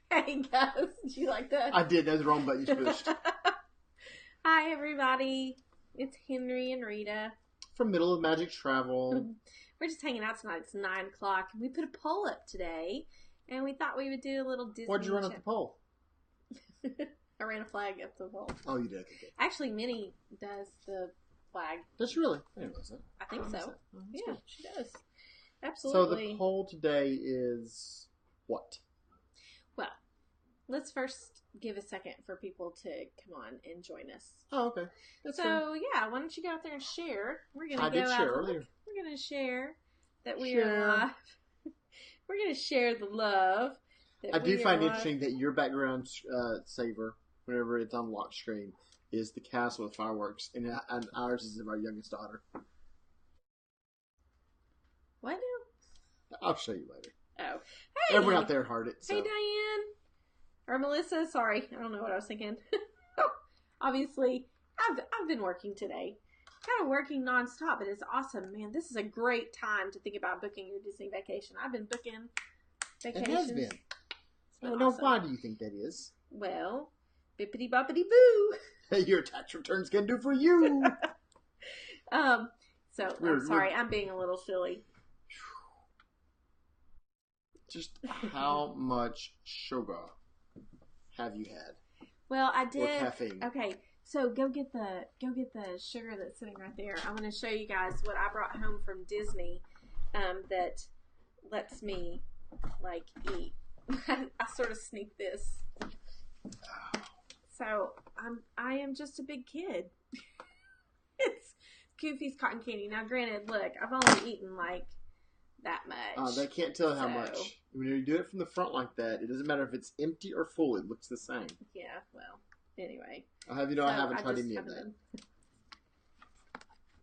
Hey guys, did you like that? I did. That was the wrong button you pushed. Hi everybody, it's Henry and Rita From Middle of Magic Travel. We're just hanging out tonight. It's 9 o'clock. We put a poll up today, and we thought we would do a little Disney. Why'd you run up the pole? I ran a flag up the pole. Oh, you did. Okay. Actually, Minnie does the flag. Does she really? I didn't realize that. I think so. Oh, Yeah, good. she does. Absolutely. So the poll today is what? Well, let's first give a second for people to come on and join us. Oh, okay. That's fair. Yeah, why don't you go out there and share? We're gonna I did share earlier. We're gonna share that we are live. We're gonna share the love. I do find it interesting that your background saver, whenever it's on lock screen, is the castle with fireworks, and ours is of our youngest daughter. What now? I'll show you later. Oh, hey! Everyone out there heard it. So. Hey, Diane or Melissa. Sorry, I don't know what I was thinking. Obviously, I've been working today. Kind of working nonstop, but it's awesome, man. This is a great time to think about booking your Disney vacation. I've been booking vacations. It has been. Awesome. Now, why do you think that is? Well, bippity boppity boo. Your tax returns can do for you. So I'm sorry, I'm being a little silly. Just how much sugar have you had? Well, I did. Or caffeine. Okay, so go get the sugar that's sitting right there. I'm going to show you guys what I brought home from Disney that lets me like eat. I sort of sneak this. So I am just a big kid. It's Goofy's cotton candy. Now, granted, look, I've only eaten like that much. They can't tell how much. When you do it from the front like that, it doesn't matter if it's empty or full. It looks the same. Yeah. Well. Anyway. I'll have you know I haven't tried any of that.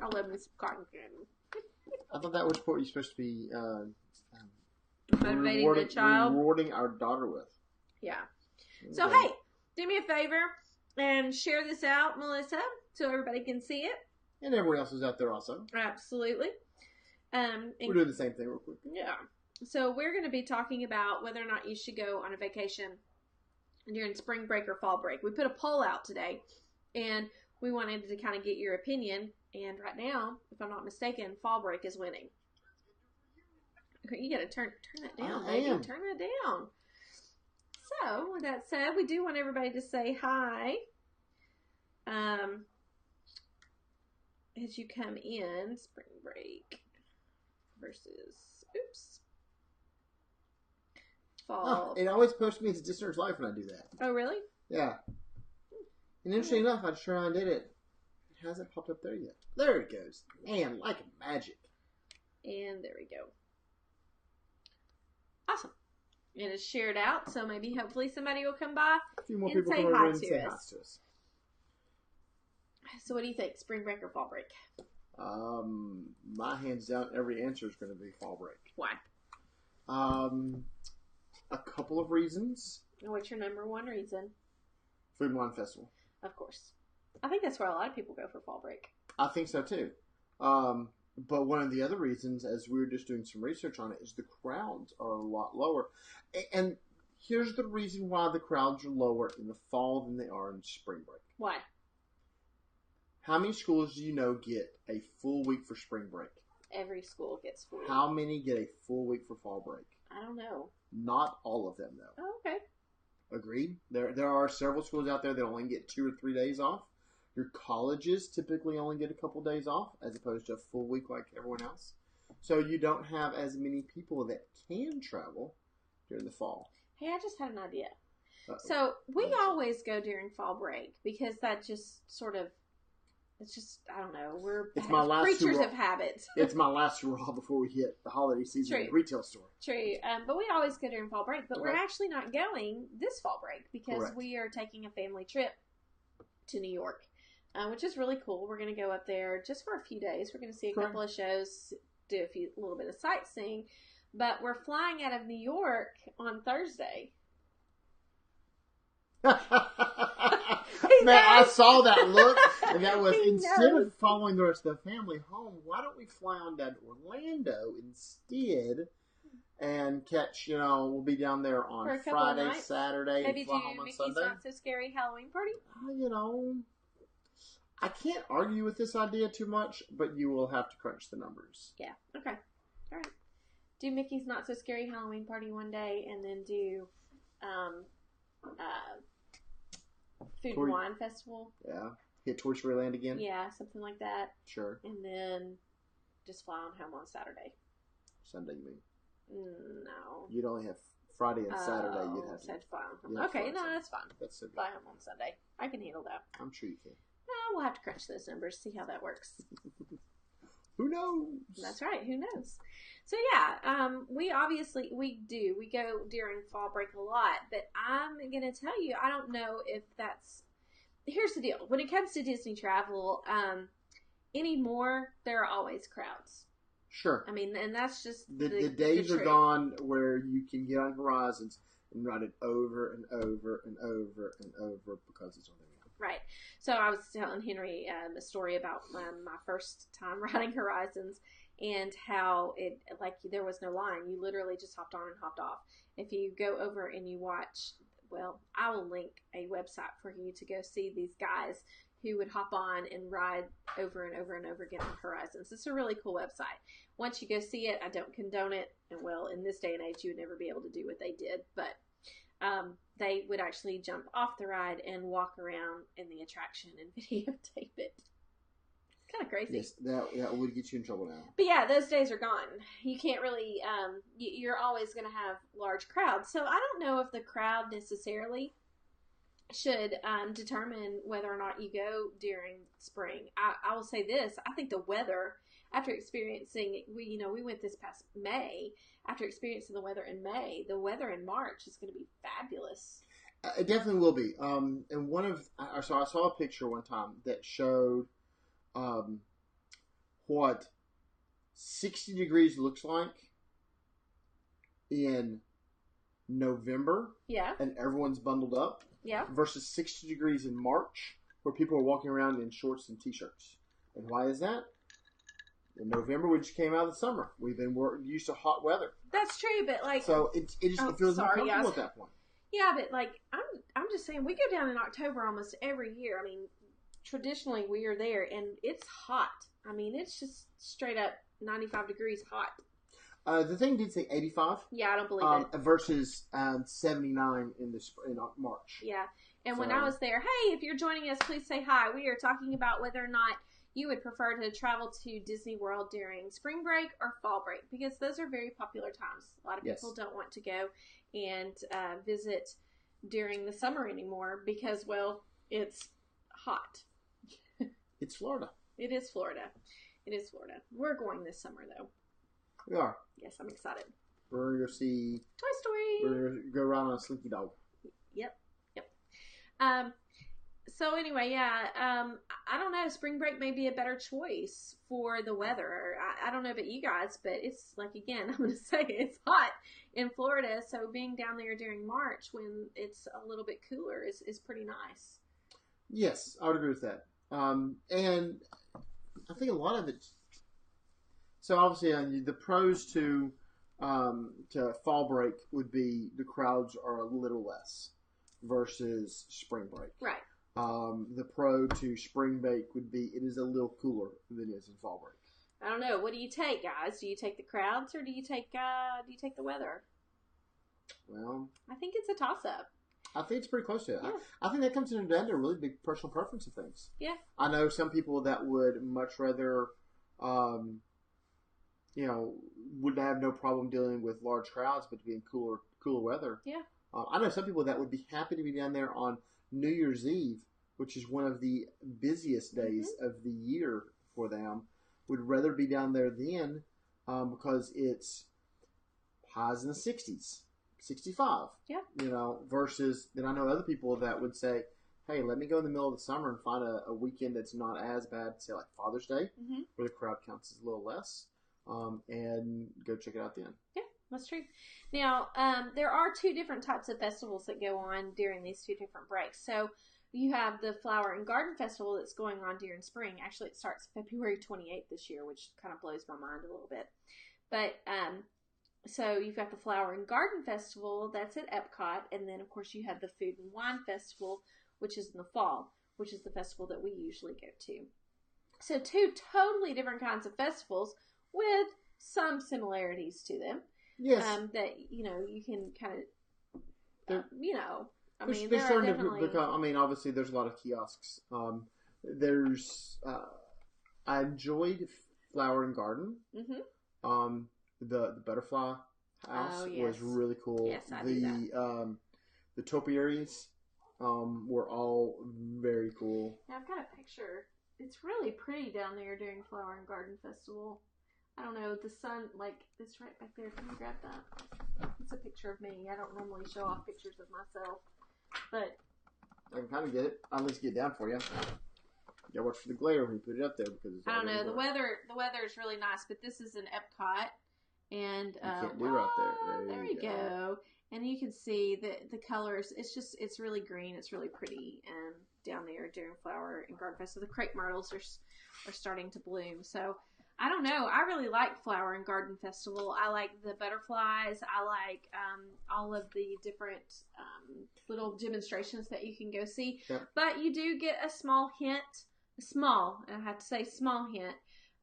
I love me some cotton candy. I thought that was what you're supposed to be motivating the child, rewarding our daughter with. Yeah. So hey, do me a favor and share this out, Melissa, so everybody can see it. And everyone else is out there also. Absolutely. We're doing the same thing real quick. Yeah. So we're going to be talking about whether or not you should go on a vacation during spring break or fall break. We put a poll out today, and we wanted to kind of get your opinion. And right now, if I'm not mistaken, fall break is winning. Okay, you got to turn that down, baby. Turn that down. So, with that said, we do want everybody to say hi. As you come in, spring break versus, fall. It always posts me as Disner's Life when I do that. Oh, really? Yeah. And interesting enough, I just tried and did it. It hasn't popped up there yet. There it goes. Man, like magic. And there we go. Awesome. And it's shared out, so maybe hopefully somebody will come by a few more and people say come hi over and say hi to us. So what do you think? Spring break or fall break? My hands down, every answer is going to be fall break. Why? A couple of reasons. And what's your number one reason? Food and Wine Festival. Of course. I think that's where a lot of people go for fall break. I think so too. But one of the other reasons, as we were just doing some research on it, is the crowds are a lot lower. And here's the reason why the crowds are lower in the fall than they are in spring break. Why? How many schools do you know get a full week for spring break? Every school gets full week. How many get a full week for fall break? I don't know. Not all of them, though. Oh, okay. Agreed. There are several schools out there that only get 2 or 3 days off. Your colleges typically only get a couple days off as opposed to a full week like everyone else. So you don't have as many people that can travel during the fall. Hey, I just had an idea. Uh-oh. So we always go during fall break because that just sort of, it's just, I don't know, we're creatures of habit. It's my last hurrah before we hit the holiday season in the retail store. True. But we always go during fall break, but we're actually not going this fall break because Correct. we are taking a family trip to New York, which is really cool. We're going to go up there just for a few days. We're going to see a couple of shows, do a little bit of sightseeing, but we're flying out of New York on Thursday. Man, I saw that look, and that was instead of following the rest of the family home, why don't we fly on down to Orlando instead and catch, we'll be down there on Friday, Saturday, maybe and fly home on Sunday. Not So Scary Halloween party? I can't argue with this idea too much, but you will have to crunch the numbers. Yeah, okay. All right. Do Mickey's Not So Scary Halloween party one day, and then do Food and Wine Festival. Yeah. Hit Toy Story Land again. Yeah, something like that. Sure. And then just fly on home on Saturday. Sunday, you mean? No. You'd only have Friday and Saturday. You'd have to fly on home. Okay, no, that's fine. That's so good. Fly home on Sunday. I can handle that. I'm sure you can. We'll have to crunch those numbers, see how that works. Who knows? That's right. Who knows? So yeah, we go during fall break a lot, but I'm going to tell you, I don't know if that's, here's the deal. When it comes to Disney travel, anymore, there are always crowds. Sure. I mean, and that's just the days are gone where you can get on Horizons and ride it over and over and over and over because it's on there. Right. So I was telling Henry a story about my first time riding Horizons and how there was no line. You literally just hopped on and hopped off. If you go over and you watch, well, I will link a website for you to go see these guys who would hop on and ride over and over and over again on Horizons. It's a really cool website. Once you go see it, I don't condone it. And well, in this day and age, you would never be able to do what they did, but they would actually jump off the ride and walk around in the attraction and videotape it. It's kind of crazy. Yes, that would get you in trouble now. But yeah, those days are gone. You can't really, you're always going to have large crowds. So I don't know if the crowd necessarily should determine whether or not you go during spring. I will say this. I think the weather, after experiencing, we went this past May. After experiencing the weather in May, the weather in March is going to be fabulous. It definitely will be. And I saw a picture one time that showed what 60 degrees looks like in November. Yeah. And everyone's bundled up. Yeah. Versus 60 degrees in March, where people are walking around in shorts and t-shirts. And why is that? In November, we just came out of the summer. We've been used to hot weather. That's true, but so it feels more comfortable at that point. Yeah, but I'm just saying we go down in October almost every year. I mean, traditionally we are there, and it's hot. I mean, it's just straight up 95 degrees hot. The thing did say 85. Yeah, I don't believe it. Versus 79 in March. Yeah, and when I was there, hey, if you're joining us, please say hi. We are talking about whether or not you would prefer to travel to Disney World during spring break or fall break, because those are very popular times. A lot of people don't want to go and visit during the summer anymore because, well, it's hot. It's Florida. It is Florida. It is Florida. We're going this summer, though. We are. Yes, I'm excited. We're going to see Toy Story. We're going to go around on a Slinky Dog. Yep. So anyway, yeah, I don't know. Spring break may be a better choice for the weather. I don't know about you guys, but it's like, again, I'm going to say it's hot in Florida. So being down there during March when it's a little bit cooler is pretty nice. Yes, I would agree with that. And I think a lot of it. So obviously, the pros to fall break would be the crowds are a little less versus spring break. Right. The pro to spring break would be it is a little cooler than it is in fall break. I don't know. What do you take, guys? Do you take the crowds or do you take the weather? Well, I think it's a toss-up. I think it's pretty close to it. Yeah. I think that comes down to a really big personal preference of things. Yeah. I know some people that would much rather, would have no problem dealing with large crowds, but to be in cooler weather. Yeah. I know some people that would be happy to be down there on New Year's Eve, which is one of the busiest days of the year for them, would rather be down there then because it's highs in the 60s, 65. Yeah. Versus then I know other people that would say, hey, let me go in the middle of the summer and find a weekend that's not as bad, say like Father's Day, where the crowd counts is a little less, and go check it out then. Yeah, that's true. Now, there are two different types of festivals that go on during these two different breaks. So you have the Flower and Garden Festival that's going on during spring. Actually, it starts February 28th this year, which kind of blows my mind a little bit. But so you've got the Flower and Garden Festival, that's at Epcot. And then, of course, you have the Food and Wine Festival, which is in the fall, which is the festival that we usually go to. So two totally different kinds of festivals with some similarities to them. Yes. That, you can kind of, they're definitely... starting to become, obviously there's a lot of kiosks. I enjoyed Flower and Garden. Mm-hmm. The Butterfly House was really cool. Yes, I do that. The topiaries were all very cool. Now, I've got a picture. It's really pretty down there during Flower and Garden Festival. I don't know, the sun, it's right back there. Can you grab that? It's a picture of me. I don't normally show off pictures of myself, but... I can kind of get it. I'll at least get it down for you. You gotta watch for the glare when you put it up there because it's I don't know. The weather is really nice, but this is an Epcot, and you can't do right there. There you go. And you can see the colors. It's really green. It's really pretty down there during Flower and Garden Fest. So the crepe myrtles are starting to bloom. So I don't know. I really like Flower and Garden Festival. I like the butterflies. I like all of the different little demonstrations that you can go see. Yep. But you do get a small hint, I have to say small hint,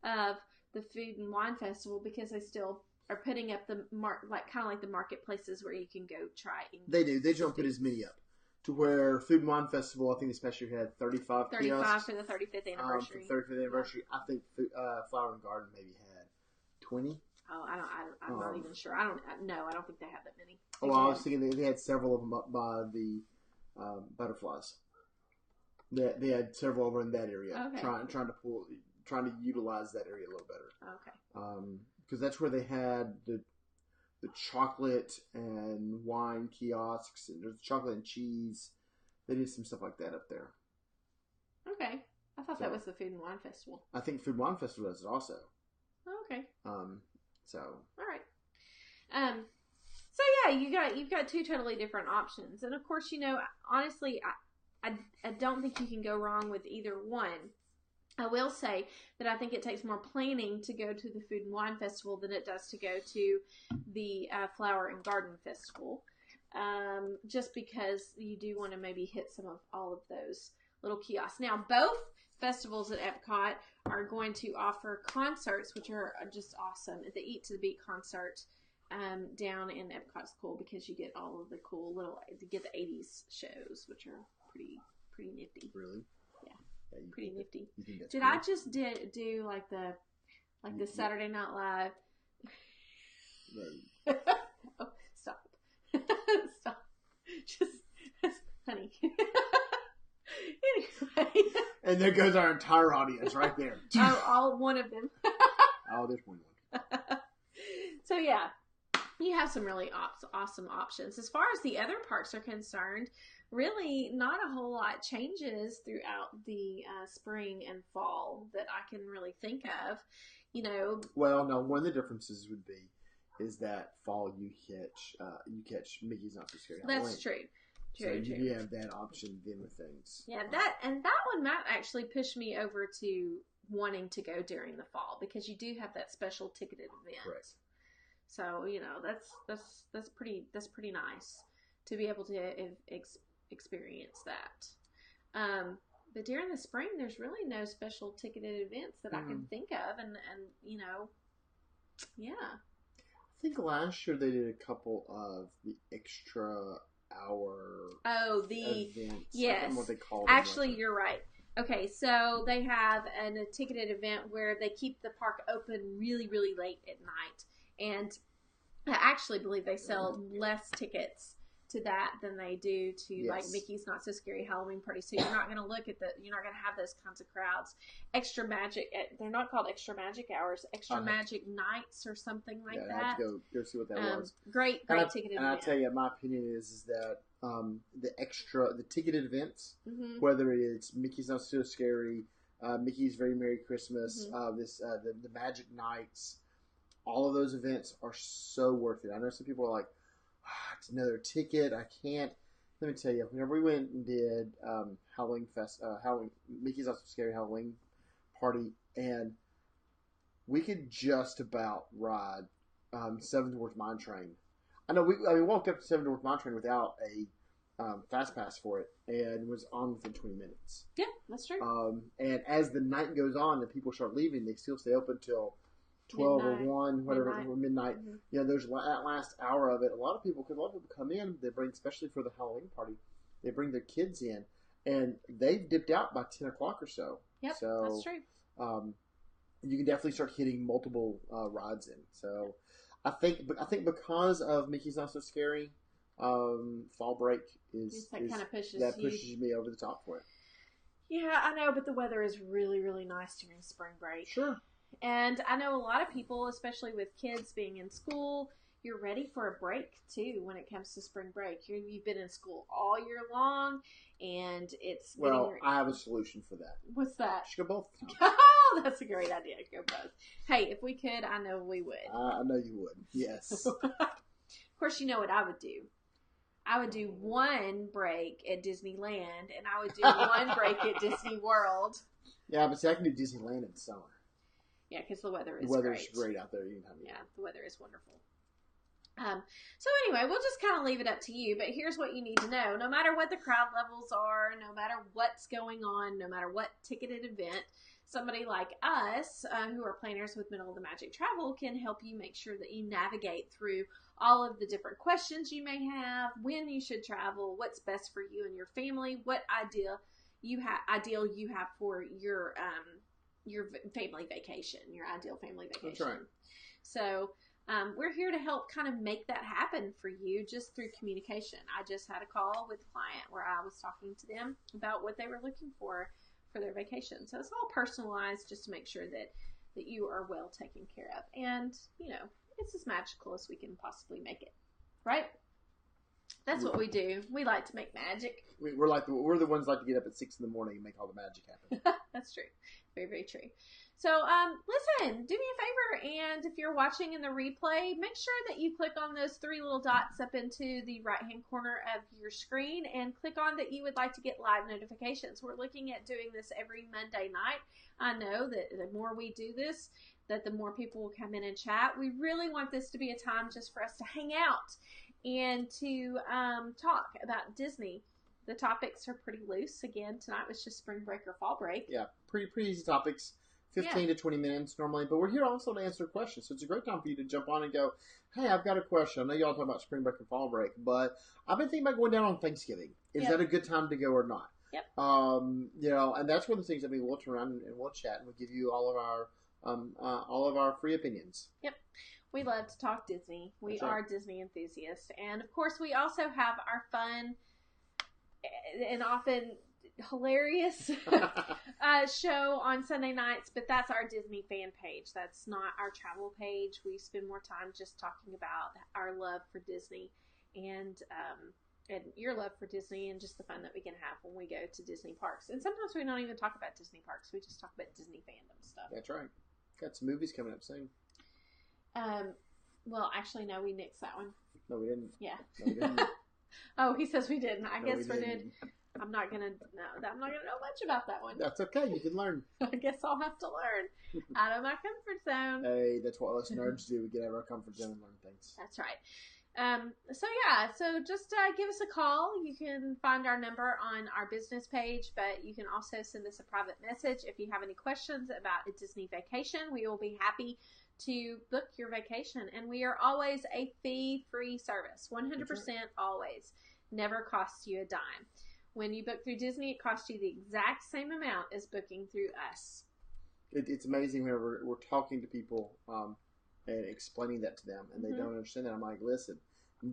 of the Food and Wine Festival because they still are putting up the kind of like the marketplaces where you can go try. They do. They don't put as many up. To where Food and Wine Festival, I think this past year had 35 kiosks. For the 35th anniversary. For the 35th anniversary. I think Flower and Garden maybe had 20. Oh, I'm not even sure. I don't think they have that many. Well, I was thinking they had several of them up by the butterflies. They had several over in that area. Okay. Trying to utilize that area a little better. Okay. Because that's where they had the chocolate and wine kiosks, and there's chocolate and cheese. They did some stuff like that up there. Okay. I thought that was the Food and Wine Festival. I think Food and Wine Festival does it also. Okay. So. All right. So yeah, you've got two totally different options, and of course, honestly, I don't think you can go wrong with either one. I will say that I think it takes more planning to go to the Food and Wine Festival than it does to go to the Flower and Garden Festival. Just because you do want to maybe hit some of all of those little kiosks. Now, both festivals at Epcot are going to offer concerts, which are just awesome. The Eat to the Beat concert down in Epcot's cool because you get all of the cool you get the 80s shows, which are pretty nifty. Really? Yeah, pretty nifty. You think that's Did cool? I just do the Saturday Night Live? Right. Oh, stop. Stop. Just, honey. Anyway. And there goes our entire audience right there. Oh, all one of them. Oh, there's one. So, yeah. You have some really awesome options. As far as the other parks are concerned, really not a whole lot changes throughout the spring and fall that I can really think of. Well, no, one of the differences is that fall you catch Mickey's Not So Scary Halloween. That's true. So you have that option then with things. Yeah, that one might actually push me over to wanting to go during the fall because you do have that special ticketed event. Correct. So that's pretty nice to be able to experience that. But during the spring, there's really no special ticketed events that I can think of, and yeah. I think last year they did a couple of the extra hour. Oh, the events. yes. I don't know what they call them. Actually, you're right. Okay, so they have a ticketed event where they keep the park open really, really late at night, and I actually believe they sell less tickets to that than they do to like Mickey's Not So Scary Halloween Party. So you're not going to you're not going to have those kinds of crowds. Extra Magic, they're not called Extra Magic Hours, Extra Magic Nights or something like that. I have to go see what that was. Great ticketed event. And I tell you, my opinion is that the ticketed events, whether it's Mickey's Not So Scary, Mickey's Very Merry Christmas, the Magic Nights, all of those events are so worth it. I know some people are like, it's another ticket. I can't. Let me tell you, whenever we went and did Mickey's Not So Scary Halloween Party, and we could just about ride Seven Dwarfs Mine Train. I know we walked up to Seven Dwarfs Mine Train without a fast pass for it, and was on within 20 minutes. Yeah, that's true. And as the night goes on and people start leaving, they still stay open till 12 midnight, or 1, whatever, midnight. You know, there's that last hour of it. A lot of people come in, they bring, especially for the Halloween party, they bring their kids in, and they've dipped out by 10 o'clock or so. Yep, so, that's true. You can definitely start hitting multiple rides in. So, I think because of Mickey's Not So Scary, Fall Break pushes me over the top for it. Yeah, I know, but the weather is really, really nice during spring break. Sure. And I know a lot of people, especially with kids being in school, you're ready for a break too when it comes to spring break. You've been in school all year long, and it's I have a solution for that. What's that? Should go both. Oh, that's a great idea. Go both. Hey, if we could, I know we would. I know you would. Yes. Of course, you know what I would do. I would do one break at Disneyland, and I would do one break at Disney World. Yeah, but see, I can do Disneyland in summer. Yeah, because the weather is great out there anytime. Yeah, the weather is wonderful. So anyway, we'll just kind of leave it up to you, but here's what you need to know. No matter what the crowd levels are, no matter what's going on, no matter what ticketed event, somebody like us, who are planners with Middle of the Magic Travel, can help you make sure that you navigate through all of the different questions you may have, when you should travel, what's best for you and your family, what ideal you have for your family vacation, your ideal family vacation. That's right. So we're here to help kind of make that happen for you just through communication. I just had a call with a client where I was talking to them about what they were looking for their vacation. So it's all personalized just to make sure that you are well taken care of. And, it's as magical as we can possibly make it. Right? That's what we do. We like to make magic. We're the ones that like to get up at 6 in the morning and make all the magic happen. That's true. Very, very true. So, listen, do me a favor, and if you're watching in the replay, make sure that you click on those 3 little dots up into the right-hand corner of your screen and click on that you would like to get live notifications. We're looking at doing this every Monday night. I know that the more we do this, that the more people will come in and chat. We really want this to be a time just for us to hang out and to talk about Disney. The topics are pretty loose. Again, tonight was just spring break or fall break. Yeah, pretty easy topics. 15 to 20 minutes normally, but we're here also to answer questions. So it's a great time for you to jump on and go, hey, I've got a question. I know y'all talk about spring break and fall break, but I've been thinking about going down on Thanksgiving. Is that a good time to go or not? Yep. And that's one of the things. We'll turn around and we'll chat and we'll give you all of our free opinions. Yep. We love to talk Disney. We are Disney enthusiasts, and of course, we also have our fun and often hilarious show on Sunday nights, but that's our Disney fan page. That's not our travel page. We spend more time just talking about our love for Disney and your love for Disney and just the fun that we can have when we go to Disney parks. And sometimes we don't even talk about Disney parks. We just talk about Disney fandom stuff. That's right. Got some movies coming up soon. Well, actually, no, we nixed that one. No, we didn't. Yeah. No, we didn't. Oh, he says we didn't. I guess we did. I'm not gonna know much about that one. That's okay. You can learn. I guess I'll have to learn out of my comfort zone. Hey, that's what us nerds do. We get out of our comfort zone and learn things. That's right. So just give us a call. You can find our number on our business page, but you can also send us a private message if you have any questions about a Disney vacation. We will be happy to book your vacation, and we are always a fee-free service. 100% always. Never costs you a dime. When you book through Disney, it costs you the exact same amount as booking through us. It's amazing whenever we're talking to people and explaining that to them, and they don't understand that. I'm like, listen,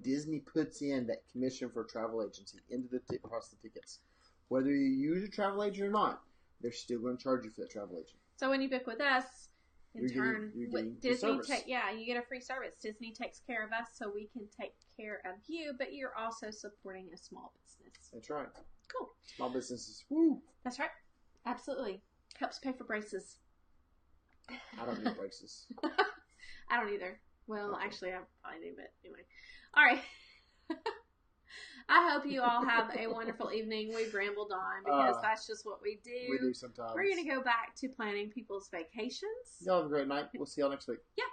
Disney puts in that commission for a travel agency into the across the tickets. Whether you use a travel agent or not, they're still going to charge you for that travel agent. So when you book with us, in turn, Disney you get a free service. Disney takes care of us, so we can take care of you. But you're also supporting a small business. That's right. Cool. Small businesses. Woo. That's right. Absolutely. Helps pay for braces. I don't need braces. I don't either. Well, actually, I probably do, but anyway. All right. I hope you all have a wonderful evening. We've rambled on because that's just what we do. We do sometimes. We're going to go back to planning people's vacations. Y'all have a great night. We'll see y'all next week. Yeah.